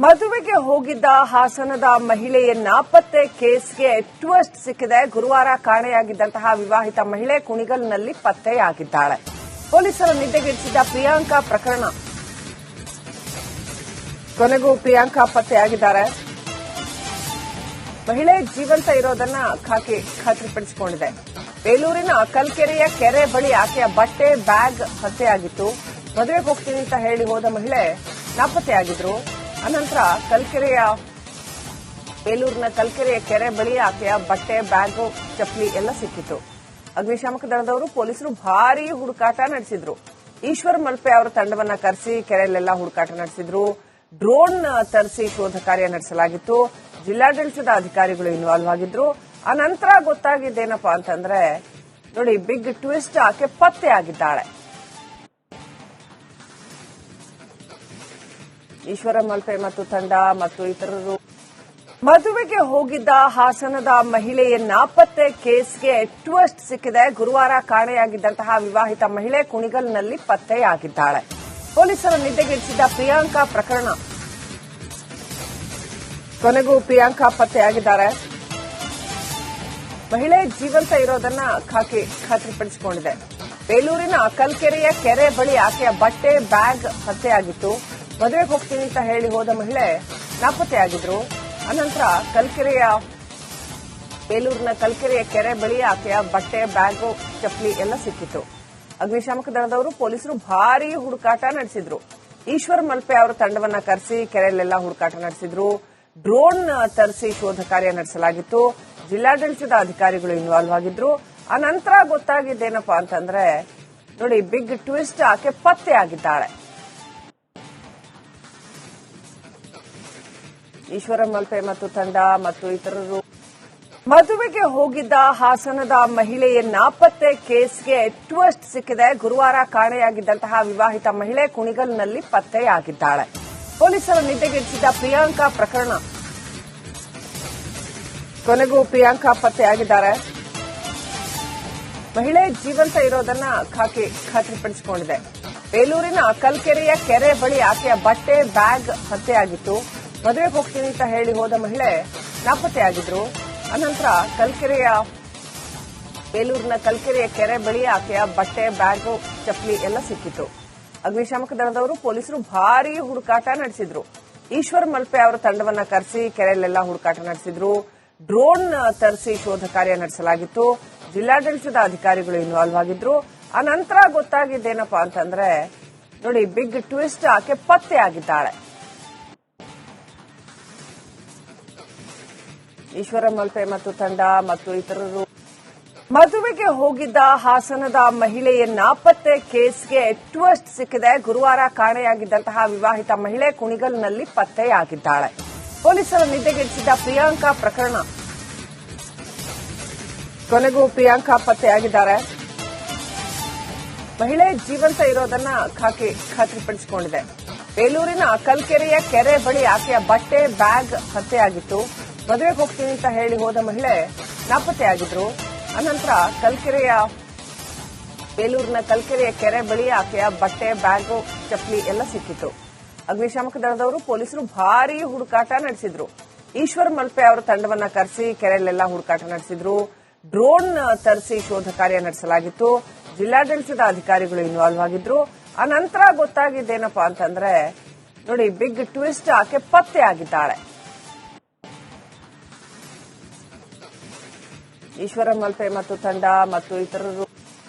ಮದುವೆಗೆ ಹೋಗಿದ್ದ ಹಾಸನದ ಮಹಿಳೆಯ ನಾಪತ್ತೆ ಕೇಸ್ಗೆ ಟ್ವಿಸ್ಟ್ ಸಿಕ್ಕಿದೆ. ಗುರುವಾರ ಕಾಣೆಯಾಗಿದ್ದಂತಹ ವಿವಾಹಿತ ಮಹಿಳೆ ಕುಣಿಗಲ್ನಲ್ಲಿ ಪತ್ತೆಯಾಗಿದ್ದಾಳೆ. ಪೊಲೀಸರು ನಿದ್ದೆಗೆಡಿಸಿದ್ದ ಪ್ರಿಯಾಂಕಾ ಪ್ರಕರಣ. ಕೊನೆಗೂ ಪ್ರಿಯಾಂಕಾ ಪತ್ತೆಯಾಗಿದ್ದಾರೆ. ಮಹಿಳೆ ಜೀವಂತ ಇರೋದನ್ನ ಖಾತ್ರಿಪಡಿಸಿಕೊಂಡಿದೆ. ಬೇಲೂರಿನ ಕಲ್ಕೆರೆಯ ಕೆರೆ ಬಳಿ ಆಕೆಯ ಬಟ್ಟೆ ಬ್ಯಾಗ್ ಪತ್ತೆಯಾಗಿತ್ತು. ಮದುವೆಗೆ ಹೋಗ್ತೀನಿ ಅಂತ ಹೇಳಿ ಹೋದ ಮಹಿಳೆ ನಾಪತ್ತೆಯಾಗಿದ್ರು. ಅನಂತರ ಬೇಲೂರಿನ ಕಲ್ಕೆರೆಯ ಕೆರೆ ಬಳಿ ಆಕೆಯ ಬಟ್ಟೆ ಬ್ಯಾಗ್ ಚಪ್ಪಲಿ ಎಲ್ಲ ಸಿಕ್ಕಿತ್ತು. ಅಗ್ನಿಶಾಮಕ ದಳದವರು ಪೊಲೀಸರು ಭಾರೀ ಹುಡುಕಾಟ ನಡೆಸಿದ್ರು. ಈಶ್ವರ್ ಮಲ್ಪೆ ಅವರ ತಂಡವನ್ನ ಕರೆಸಿ ಕೆರೆಯಲ್ಲೆಲ್ಲ ಹುಡುಕಾಟ ನಡೆಸಿದ್ರು. ಡ್ರೋನ್ ತರಿಸಿ ಶೋಧ ಕಾರ್ಯ ನಡೆಸಲಾಗಿತ್ತು. ಜಿಲ್ಲಾಡಳಿತದ ಅಧಿಕಾರಿಗಳು ಇನ್ವಾಲ್ವ್ ಆಗಿದ್ರು. ಅನಂತರ ಗೊತ್ತಾಗಿದ್ದೇನಪ್ಪಾ ಅಂತಂದ್ರೆ ನೋಡಿ, ಬಿಗ್ ಟ್ವಿಸ್ಟ್, ಆಕೆ ಪತ್ತೆಯಾಗಿದ್ದಾಳೆ. ಈಶ್ವರ ಮಲ್ಪೆ ಮತ್ತು ತಂಡ ಮತ್ತು ಇತರರು ಮದುವೆಗೆ ಹೋಗಿದ್ದ ಹಾಸನದ ಮಹಿಳೆಯ ನಾಪತ್ತೆ ಕೇಸ್ಗೆ ಟ್ವಿಸ್ಟ್ ಸಿಕ್ಕಿದೆ. ಗುರುವಾರ ಕಾಣೆಯಾಗಿದ್ದಂತಹ ವಿವಾಹಿತ ಮಹಿಳೆ ಕುಣಿಗಲ್ನಲ್ಲಿ ಪತ್ತೆಯಾಗಿದ್ದಾಳೆ. ಪೊಲೀಸರು ನಿದ್ದೆಗೆಡಿಸಿದ್ದ ಪ್ರಿಯಾಂಕಾ ಪ್ರಕರಣ. ಕೊನೆಗೂ ಪ್ರಿಯಾಂಕಾ ಪತ್ತೆಯಾಗಿದ್ದಾರೆ. ಮಹಿಳೆ ಜೀವಂತ ಇರೋದನ್ನ ಖಾತ್ರಿಪಡಿಸಿಕೊಂಡಿದೆ. ಬೇಲೂರಿನ ಕಲ್ಕೆರೆಯ ಕೆರೆ ಬಳಿ ಆಕೆಯ ಬಟ್ಟೆ ಬ್ಯಾಗ್ ಪತ್ತೆಯಾಗಿತ್ತು. ಮದುವೆಗೆ ಹೋಗ್ತೀನಿ ಅಂತ ಹೇಳಿ ಹೋದ ಮಹಿಳೆ ನಾಪತ್ತೆಯಾಗಿದ್ರು. ಅನಂತರ ಬೇಲೂರಿನ ಕಲ್ಕೆರೆಯ ಕೆರೆ ಬಳಿ ಆಕೆಯ ಬಟ್ಟೆ ಬ್ಯಾಗ್ ಚಪ್ಪಲಿ ಎಲ್ಲ ಸಿಕ್ಕಿತ್ತು. ಅಗ್ನಿಶಾಮಕ ದಳದವರು ಪೊಲೀಸರು ಭಾರೀ ಹುಡುಕಾಟ ನಡೆಸಿದ್ರು. ಈಶ್ವರ್ ಮಲ್ಪೆ ಅವರ ತಂಡವನ್ನ ಕರೆಸಿ ಕೆರೆಯಲ್ಲೆಲ್ಲ ಹುಡುಕಾಟ ನಡೆಸಿದ್ರು. ಡ್ರೋನ್ ತರಿಸಿ ಶೋಧ ಕಾರ್ಯ ನಡೆಸಲಾಗಿತ್ತು. ಜಿಲ್ಲಾಡಳಿತದ ಅಧಿಕಾರಿಗಳು ಇನ್ವಾಲ್ವ್ ಆಗಿದ್ರು. ಅನಂತರ ಗೊತ್ತಾಗಿದ್ದೇನಪ್ಪಾ ಅಂತಂದ್ರೆ ನೋಡಿ, ಬಿಗ್ ಟ್ವಿಸ್ಟ್, ಆಕೆ ಪತ್ತೆಯಾಗಿದ್ದಾಳೆ. ಈಶ್ವರ ಮಲ್ಪೆ ಮತ್ತು ತಂಡ ಮತ್ತು ಇತರರು ಮದುವೆಗೆ ಹೋಗಿದ್ದ ಹಾಸನದ ಮಹಿಳೆಯ ನಾಪತ್ತೆ ಕೇಸ್ಗೆ ಟ್ವಿಸ್ಟ್ ಸಿಕ್ಕಿದೆ. ಗುರುವಾರ ಕಾಣೆಯಾಗಿದ್ದಂತಹ ವಿವಾಹಿತ ಮಹಿಳೆ ಕುಣಿಗಲ್ನಲ್ಲಿ ಪತ್ತೆಯಾಗಿದ್ದಾಳೆ. ಪೊಲೀಸರು ನಿದ್ದೆಗೆಡಿಸಿದ್ದ ಪ್ರಿಯಾಂಕಾ ಪ್ರಕರಣ. ಕೊನೆಗೂ ಪ್ರಿಯಾಂಕಾ ಪತ್ತೆಯಾಗಿದ್ದಾರೆ. ಮಹಿಳೆ ಜೀವಂತ ಇರೋದನ್ನ ಖಾತ್ರಿಪಡಿಸಿಕೊಂಡಿದೆ. ಬೇಲೂರಿನ ಕಲ್ಕೆರೆಯ ಕೆರೆ ಬಳಿ ಆಕೆಯ ಬಟ್ಟೆ ಬ್ಯಾಗ್ ಪತ್ತೆಯಾಗಿತ್ತು. ಮದುವೆಗೆ ಹೋಗ್ತೀನಿ ಅಂತ ಹೇಳಿ ಹೋದ ಮಹಿಳೆ ನಾಪತ್ತೆಯಾಗಿದ್ರು. ಅನಂತರ ಬೇಲೂರಿನ ಕಲ್ಕೆರೆಯ ಕೆರೆ ಬಳಿ ಆಕೆಯ ಬಟ್ಟೆ ಬ್ಯಾಗ್ ಚಪ್ಪಲಿ ಎಲ್ಲ ಸಿಕ್ಕಿತ್ತು. ಅಗ್ನಿಶಾಮಕ ದಳದವರು ಪೊಲೀಸರು ಭಾರೀ ಹುಡುಕಾಟ ನಡೆಸಿದ್ರು. ಈಶ್ವರ್ ಮಲ್ಪೆ ಅವರ ತಂಡವನ್ನ ಕರೆಸಿ ಕೆರೆಯಲ್ಲೆಲ್ಲ ಹುಡುಕಾಟ ನಡೆಸಿದ್ರು. ಡ್ರೋನ್ ತರಿಸಿ ಶೋಧ ಕಾರ್ಯ ನಡೆಸಲಾಗಿತ್ತು. ಜಿಲ್ಲಾಡಳಿತದ ಅಧಿಕಾರಿಗಳು ಇನ್ವಾಲ್ವ್ ಆಗಿದ್ರು. ಅನಂತರ ಗೊತ್ತಾಗಿದ್ದೇನಪ್ಪಾ ಅಂತಂದ್ರೆ ನೋಡಿ, ಬಿಗ್ ಟ್ವಿಸ್ಟ್, ಆಕೆ ಪತ್ತೆಯಾಗಿದ್ದಾಳೆ. ಈಶ್ವರ ಮಲ್ಪೆ ಮತ್ತು ತಂಡ ಮತ್ತು ಇತರರು ಮದುವೆಗೆ ಹೋಗಿದ್ದ ಹಾಸನದ ಮಹಿಳೆಯ ನಾಪತ್ತೆ ಕೇಸ್ಗೆ ಟ್ವಿಸ್ಟ್ ಸಿಕ್ಕಿದೆ. ಗುರುವಾರ ಕಾಣೆಯಾಗಿದ್ದಂತಹ ವಿವಾಹಿತ ಮಹಿಳೆ ಕುಣಿಗಲ್ನಲ್ಲಿ ಪತ್ತೆಯಾಗಿದ್ದಾಳೆ. ಪೊಲೀಸರು ನಿದ್ದೆಗೆಡಿಸಿದ್ದ ಪ್ರಿಯಾಂಕಾ ಪ್ರಕರಣ. ಕೊನೆಗೂ ಪ್ರಿಯಾಂಕಾ ಪತ್ತೆಯಾಗಿದ್ದಾರೆ. ಮಹಿಳೆ ಜೀವಂತ ಇರೋದನ್ನ ಖಾತ್ರಿಪಡಿಸಿಕೊಂಡಿದೆ. ಬೇಲೂರಿನ ಕಲ್ಕೆರೆಯ ಕೆರೆ ಬಳಿ ಆಕೆಯ ಬಟ್ಟೆ ಬ್ಯಾಗ್ ಪತ್ತೆಯಾಗಿತ್ತು. ಮದುವೆಗೆ ಹೋಗ್ತೀನಿ ಅಂತ ಹೇಳಿ ಹೋದ ಮಹಿಳೆ ನಾಪತ್ತೆಯಾಗಿದ್ರು. ಅನಂತರ ಬೇಲೂರಿನ ಕಲ್ಕೆರೆಯ ಕೆರೆ ಬಳಿ ಆಕೆಯ ಬಟ್ಟೆ ಬ್ಯಾಗ್ ಚಪ್ಪಲಿ ಎಲ್ಲ ಸಿಕ್ಕಿತ್ತು. ಅಗ್ನಿಶಾಮಕ ದಳದವರು ಪೊಲೀಸರು ಭಾರೀ ಹುಡುಕಾಟ ನಡೆಸಿದ್ರು. ಈಶ್ವರ್ ಮಲ್ಪೆ ಅವರ ತಂಡವನ್ನ ಕರೆಸಿ ಕೆರೆಯಲ್ಲೆಲ್ಲ ಹುಡುಕಾಟ ನಡೆಸಿದ್ರು. ಡ್ರೋನ್ ತರಿಸಿ ಶೋಧ ಕಾರ್ಯ ನಡೆಸಲಾಗಿತ್ತು. ಜಿಲ್ಲಾಡಳಿತದ ಅಧಿಕಾರಿಗಳು ಇನ್ವಾಲ್ವ್ ಆಗಿದ್ರು. ಅನಂತರ ಗೊತ್ತಾಗಿದ್ದೇನಪ್ಪಾ ಅಂತಂದ್ರೆ ನೋಡಿ, ಬಿಗ್ ಟ್ವಿಸ್ಟ್, ಆಕೆ ಪತ್ತೆಯಾಗಿದ್ದಾಳೆ. ಈಶ್ವರ ಮಲ್ಪೆ ಮತ್ತು ತಂಡ ಮತ್ತು ಇತರರು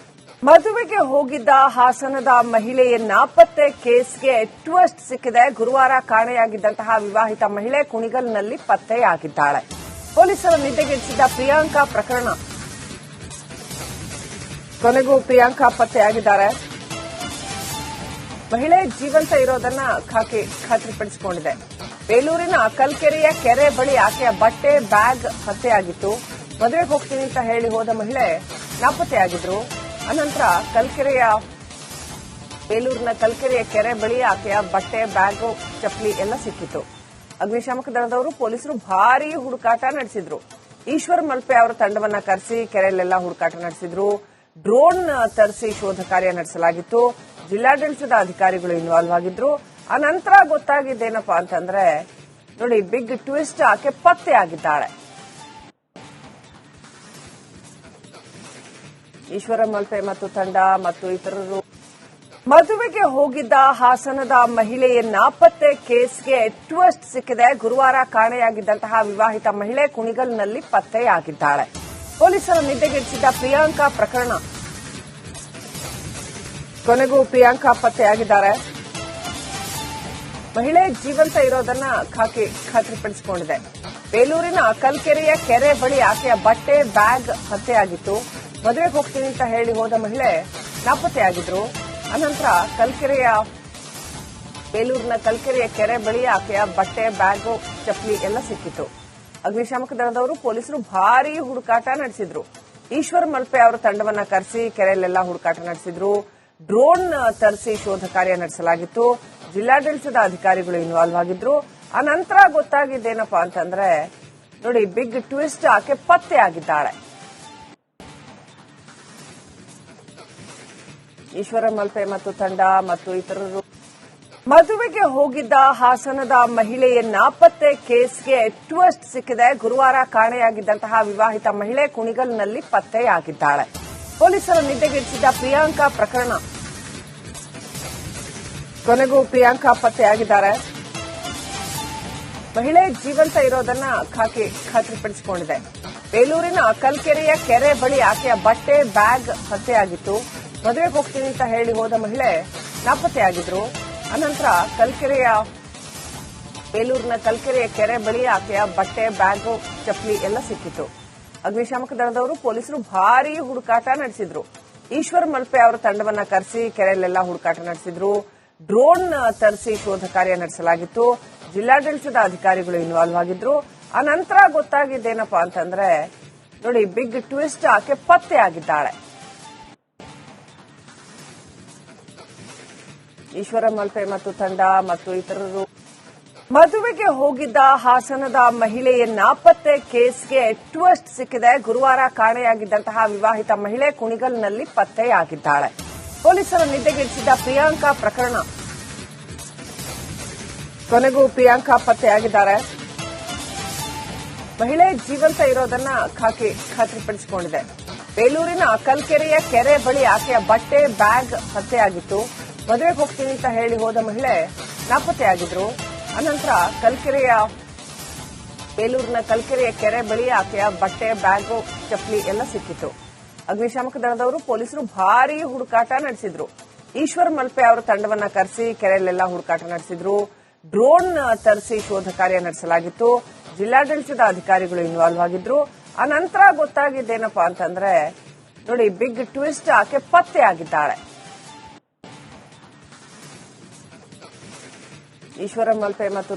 ಮದುವೆಗೆ ಹೋಗಿದ್ದ ಹಾಸನದ ಮಹಿಳೆಯ ನಾಪತ್ತೆ ಕೇಸ್ಗೆ ಟ್ವಿಸ್ಟ್ ಸಿಕ್ಕಿದೆ. ಗುರುವಾರ ಕಾಣೆಯಾಗಿದ್ದಂತಹ ವಿವಾಹಿತ ಮಹಿಳೆ ಕುಣಿಗಲ್ನಲ್ಲಿ ಪತ್ತೆಯಾಗಿದ್ದಾಳೆ. ಪೊಲೀಸರು ನಿದ್ದೆಗೆಡಿಸಿದ್ದ ಪ್ರಿಯಾಂಕಾ ಪ್ರಕರಣ. ಕೊನೆಗೂ ಪ್ರಿಯಾಂಕಾ ಪತ್ತೆಯಾಗಿದ್ದಾರೆ. ಮಹಿಳೆ ಜೀವಂತ ಇರೋದನ್ನ ಖಾತ್ರಿಪಡಿಸಿಕೊಂಡಿದೆ. ಬೇಲೂರಿನ ಕಲ್ಕೆರೆಯ ಕೆರೆ ಬಳಿ ಆಕೆಯ ಬಟ್ಟೆ ಬ್ಯಾಗ್ ಪತ್ತೆಯಾಗಿತ್ತು. ಮದುವೆಗೆ ಹೋಗ್ತೀನಿ ಅಂತ ಹೇಳಿ ಹೋದ ಮಹಿಳೆ ನಾಪತ್ತೆಯಾಗಿದ್ರು. ಅನಂತರ ಬೇಲೂರಿನ ಕಲ್ಕೆರೆಯ ಕೆರೆ ಬಳಿ ಆಕೆಯ ಬಟ್ಟೆ ಬ್ಯಾಗ್ ಚಪ್ಪಲಿ ಎಲ್ಲ ಸಿಕ್ಕಿತ್ತು. ಅಗ್ನಿಶಾಮಕ ದಳದವರು ಪೊಲೀಸರು ಭಾರೀ ಹುಡುಕಾಟ ನಡೆಸಿದ್ರು. ಈಶ್ವರ್ ಮಲ್ಪೆ ಅವರ ತಂಡವನ್ನ ಕರೆಸಿ ಕೆರೆಯಲ್ಲೆಲ್ಲ ಹುಡುಕಾಟ ನಡೆಸಿದ್ರು. ಡ್ರೋನ್ ತರಿಸಿ ಶೋಧ ಕಾರ್ಯ ನಡೆಸಲಾಗಿತ್ತು. ಜಿಲ್ಲಾಡಳಿತದ ಅಧಿಕಾರಿಗಳು ಇನ್ವಾಲ್ವ್ ಆಗಿದ್ರು. ಅನಂತರ ಗೊತ್ತಾಗಿದ್ದೇನಪ್ಪಾ ಅಂತಂದ್ರೆ ನೋಡಿ, ಬಿಗ್ ಟ್ವಿಸ್ಟ್, ಆಕೆ ಪತ್ತೆಯಾಗಿದ್ದಾಳೆ. ಈಶ್ವರ ಮಲ್ಪೆ ಮತ್ತು ತಂಡ ಮತ್ತು ಇತರರು ಮದುವೆಗೆ ಹೋಗಿದ್ದ ಹಾಸನದ ಮಹಿಳೆಯ ನಾಪತ್ತೆ ಕೇಸ್ಗೆ ಟ್ವಿಸ್ಟ್ ಸಿಕ್ಕಿದೆ. ಗುರುವಾರ ಕಾಣೆಯಾಗಿದ್ದಂತಹ ವಿವಾಹಿತ ಮಹಿಳೆ ಕುಣಿಗಲ್ನಲ್ಲಿ ಪತ್ತೆಯಾಗಿದ್ದಾಳೆ. ಪೊಲೀಸರ ನಿದ್ದೆಗೆಡಿಸಿದ ಪ್ರಿಯಾಂಕಾ ಪ್ರಕರಣ. ಕೊನೆಗೂ ಪ್ರಿಯಾಂಕಾ ಪತ್ತೆಯಾಗಿದ್ದಾರೆ. ಮಹಿಳೆ ಜೀವಂತ ಇರೋದನ್ನ ಖಾತ್ರಿಪಡಿಸಿಕೊಂಡಿದೆ. ಬೇಲೂರಿನ ಕಲ್ಕೆರೆಯ ಕೆರೆ ಬಳಿ ಆಕೆಯ ಬಟ್ಟೆ, ಬ್ಯಾಗ್ ಪತ್ತೆಯಾಗಿತ್ತು. ಮದುವೆಗೆ ಹೋಗ್ತೀನಿ ಅಂತ ಹೇಳಿ ಹೋದ ಮಹಿಳೆ ನಾಪತ್ತೆಯಾಗಿದ್ರು. ಅನಂತರ ಬೇಲೂರಿನ ಕಲ್ಕೆರೆಯ ಕೆರೆ ಬಳಿ ಆಕೆಯ ಬಟ್ಟೆ, ಬ್ಯಾಗು, ಚಪ್ಪಲಿ ಎಲ್ಲ ಸಿಕ್ಕಿತು. ಅಗ್ನಿಶಾಮಕ ದಳದವರು ಪೊಲೀಸರು ಭಾರೀ ಹುಡುಕಾಟ ನಡೆಸಿದ್ರು. ಈಶ್ವರ್ ಮಲ್ಪೆ ಅವರ ತಂಡವನ್ನ ಕರೆಸಿ ಕೆರೆಯಲ್ಲೆಲ್ಲ ಹುಡುಕಾಟ ನಡೆಸಿದ್ರು. ಡ್ರೋನ್ ತರಿಸಿ ಶೋಧ ಕಾರ್ಯ ನಡೆಸಲಾಗಿತ್ತು. ಜಿಲ್ಲಾಡಳಿತದ ಅಧಿಕಾರಿಗಳು ಇನ್ವಾಲ್ವ್ ಆಗಿದ್ರು. ಅನಂತರ ಗೊತ್ತಾಗಿದ್ದೇನಪ್ಪಾ ಅಂತಂದ್ರೆ, ನೋಡಿ, ಬಿಗ್ ಟ್ವಿಸ್ಟ್, ಆಕೆ ಪತ್ತೆಯಾಗಿದ್ದಾಳೆ. ಈಶ್ವರ ಮಲ್ಪೆ ಮತ್ತು ತಂಡ ಮತ್ತು ಇತರರು ಮದುವೆಗೆ ಹೋಗಿದ್ದ ಹಾಸನದ ಮಹಿಳೆಯ ನಾಪತ್ತೆ ಕೇಸ್ಗೆ ಟ್ವಿಸ್ಟ್ ಸಿಕ್ಕಿದೆ. ಗುರುವಾರ ಕಾಣೆಯಾಗಿದ್ದಂತಹ ವಿವಾಹಿತ ಮಹಿಳೆ ಕುಣಿಗಲ್ನಲ್ಲಿ ಪತ್ತೆಯಾಗಿದ್ದಾಳೆ. ಪೊಲೀಸರ ನಿದ್ದೆಗೆಡಿಸಿದ ಪ್ರಿಯಾಂಕಾ ಪ್ರಕರಣ. ಕೊನೆಗೂ ಪ್ರಿಯಾಂಕಾ ಪತ್ತೆಯಾಗಿದ್ದಾರೆ. ಮಹಿಳೆ ಜೀವಂತ ಇರೋದನ್ನ ಖಾತ್ರಿಪಡಿಸಿಕೊಂಡಿದೆ. ಬೇಲೂರಿನ ಕಲ್ಕೆರೆಯ ಕೆರೆ ಬಳಿ ಆಕೆಯ ಬಟ್ಟೆ, ಬ್ಯಾಗ್ ಪತ್ತೆಯಾಗಿತ್ತು. ಮದುವೆಗೆ ಹೋಗ್ತೀನಿ ಅಂತ ಹೇಳಿ ಹೋದ ಮಹಿಳೆ ನಾಪತ್ತೆಯಾಗಿದ್ರು. ಅನಂತರ ಬೇಲೂರಿನ ಕಲ್ಕೆರೆಯ ಕೆರೆ ಬಳಿ ಆಕೆಯ ಬಟ್ಟೆ, ಬ್ಯಾಗು, ಚಪ್ಪಲಿ ಎಲ್ಲ ಸಿಕ್ಕಿತು. ಅಗ್ನಿಶಾಮಕ ದಳದವರು ಪೊಲೀಸರು ಭಾರೀ ಹುಡುಕಾಟ ನಡೆಸಿದ್ರು. ಈಶ್ವರ್ ಮಲ್ಪೆ ಅವರ ತಂಡವನ್ನ ಕರೆಸಿ ಕೆರೆಯಲ್ಲೆಲ್ಲ ಹುಡುಕಾಟ ನಡೆಸಿದ್ರು. ಡ್ರೋನ್ ತರಿಸಿ ಶೋಧ ಕಾರ್ಯ ನಡೆಸಲಾಗಿತ್ತು. ಜಿಲ್ಲಾಡಳಿತದ ಅಧಿಕಾರಿಗಳು ಇನ್ವಾಲ್ವ್ ಆಗಿದ್ರು. ಅನಂತರ ಗೊತ್ತಾಗಿದ್ದೇನಪ್ಪಾ ಅಂತಂದ್ರೆ, ನೋಡಿ, ಬಿಗ್ ಟ್ವಿಸ್ಟ್, ಆಕೆ ಪತ್ತೆಯಾಗಿದ್ದಾಳೆ. ಈಶ್ವರ ಮಲ್ಪೆ ಮತ್ತು ತಂಡ ಮತ್ತು ಇತರರು ಮದುವೆಗೆ ಹೋಗಿದ್ದ ಹಾಸನದ ಮಹಿಳೆಯ ನಾಪತ್ತೆ ಕೇಸ್ಗೆ ಟ್ವಿಸ್ಟ್ ಸಿಕ್ಕಿದೆ. ಗುರುವಾರ ಕಾಣೆಯಾಗಿದ್ದಂತಹ ವಿವಾಹಿತ ಮಹಿಳೆ ಕುಣಿಗಲ್ನಲ್ಲಿ ಪತ್ತೆಯಾಗಿದ್ದಾಳೆ. ಪೊಲೀಸರ ನಿದ್ದೆಗೆಡಿಸಿದ ಪ್ರಿಯಾಂಕಾ ಪ್ರಕರಣ. ಕೊನೆಗೂ ಪ್ರಿಯಾಂಕಾ ಪತ್ತೆಯಾಗಿದ್ದಾರೆ. ಮಹಿಳೆ ಜೀವಂತ ಇರೋದನ್ನ ಖಾತ್ರಿಪಡಿಸಿಕೊಂಡಿದೆ. ಬೇಲೂರಿನ ಕಲ್ಕೆರೆಯ ಕೆರೆ ಬಳಿ ಆಕೆಯ ಬಟ್ಟೆ, ಬ್ಯಾಗ್ ಪತ್ತೆಯಾಗಿತ್ತು. ಮದುವೆಗೆ ಹೋಗ್ತೀನಿ ಅಂತ ಹೇಳಿ ಹೋದ ಮಹಿಳೆ ನಾಪತ್ತೆಯಾಗಿದ್ರು. ಅನಂತರ ಬೇಲೂರಿನ ಕಲ್ಕೆರೆಯ ಕೆರೆ ಬಳಿ ಆಕೆಯ ಬಟ್ಟೆ, ಬ್ಯಾಗು, ಚಪ್ಪಲಿ ಎಲ್ಲ ಸಿಕ್ಕಿತು. ಅಗ್ನಿಶಾಮಕ ದಳದವರು ಪೊಲೀಸರು ಭಾರೀ ಹುಡುಕಾಟ ನಡೆಸಿದ್ರು. ಈಶ್ವರ್ ಮಲ್ಪೆ ಅವರ ತಂಡವನ್ನ ಕರೆಸಿ ಕೆರೆಯಲ್ಲೆಲ್ಲ ಹುಡುಕಾಟ ನಡೆಸಿದ್ರು. ಡ್ರೋನ್ ತರಿಸಿ ಶೋಧ ಕಾರ್ಯ ನಡೆಸಲಾಗಿತ್ತು. ಜಿಲ್ಲಾಡಳಿತದ ಅಧಿಕಾರಿಗಳು ಇನ್ವಾಲ್ವ್ ಆಗಿದ್ರು. ಅನಂತರ ಗೊತ್ತಾಗಿದ್ದೇನಪ್ಪಾ ಅಂತಂದ್ರೆ, ನೋಡಿ, ಬಿಗ್ ಟ್ವಿಸ್ಟ್, ಆಕೆ ಪತ್ತೆಯಾಗಿದ್ದಾಳೆ. ಈಶ್ವರ ಮಲ್ಪೆ ಮತ್ತು